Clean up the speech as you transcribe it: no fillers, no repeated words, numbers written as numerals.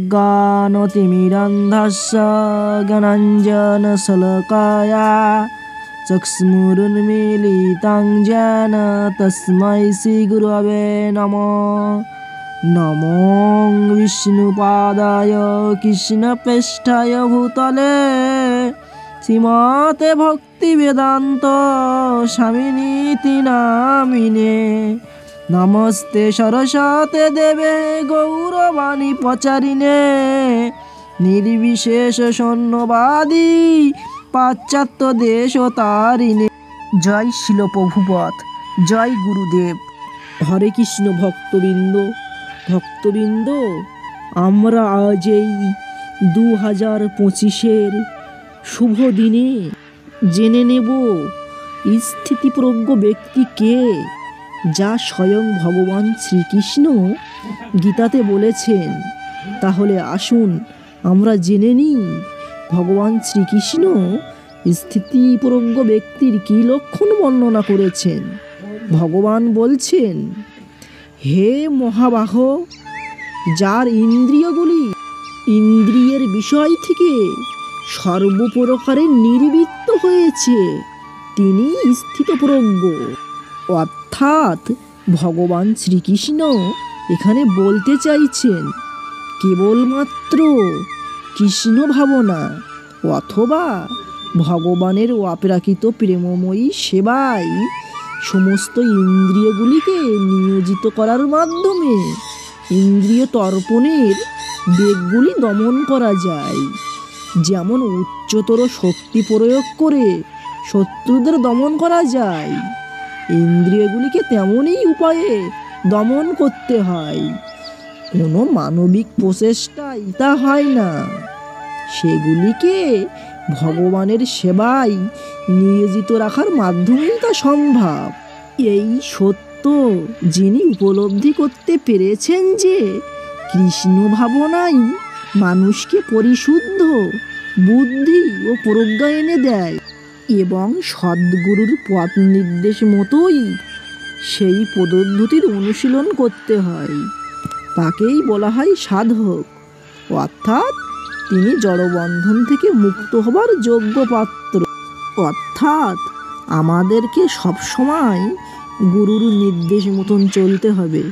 अज्ञानतिमिरान्धस्य ज्ञानाञ्जनशलाकया चक्षुरुन्मीलितं येन तस्मै श्रीगुरवे नमः। नमो विष्णुपादाय कृष्णप्रेष्ठाय भूतले श्रीमते भक्तिवेदान्त स्वामिनीति नामिने। नमस्ते सरस्वते देवे गौरवाणी प्रचारिणे निर्विशेष शून्यवादी पाश्चात्य देशतारिणे। जय शिल प्रभुपाद, जय गुरुदेव। हरे कृष्ण ভক্তবৃন্দ, আমরা আজ এই 2025-এর শুভ দিনে জেনে নেব স্থিতিপ্রজ্ঞ ব্যক্তি কে, যা স্বয়ং ভগবান শ্রীকৃষ্ণ গীতাতে বলেছেন। তাহলে আসুন আমরা জেনে নিই ভগবান শ্রীকৃষ্ণ স্থিতিপ্রজ্ঞ ব্যক্তির কী লক্ষণ বর্ণনা করেছেন। ভগবান বলছেন, হে মহাবাহ, যার ইন্দ্রিয়গুলি ইন্দ্রিয়ের বিষয় থেকে সর্বপ্রকারে নির্বৃত্ত হয়েছে তিনি স্থিতপ্রজ্ঞ। অর্থাৎ ভগবান শ্রীকৃষ্ণ এখানে বলতে চাইছেন কেবলমাত্র কৃষ্ণ ভাবনা অথবা ভগবানের অপ্রাকৃত প্রেমময়ী সেবায় সমস্ত ইন্দ্রিয়গুলিকে নিয়োজিত করার মাধ্যমে ইন্দ্রিয় তর্পণের বেগগুলি দমন করা যায়। যেমন উচ্চতর শক্তি প্রয়োগ করে শত্রুদের দমন করা যায়, ইন্দ্রিয়গুলিকে তেমনই উপায়ে দমন করতে হয়। কোনো মানবিক প্রচেষ্টায় তা হয় না, সেগুলিকে ভগবানের সেবায় নিয়োজিত রাখার মাধ্যমেই তা সম্ভব। এই সত্য যিনি উপলব্ধি করতে পেরেছেন যে কৃষ্ণ ভাবনাই মানুষকে পরিশুদ্ধ বুদ্ধি ও প্রজ্ঞা এনে দেয় এবং সদ্গুরুর পথ নির্দেশ মতোই সেই পদ্ধতির অনুশীলন করতে হয়, তাকেই বলা হয় সাধক। অর্থাৎ তিনি জড়বন্ধন থেকে মুক্ত হবার যোগ্য পাত্র। অর্থাৎ আমাদেরকে সবসময় গুরুর নির্দেশ মতন চলতে হবে।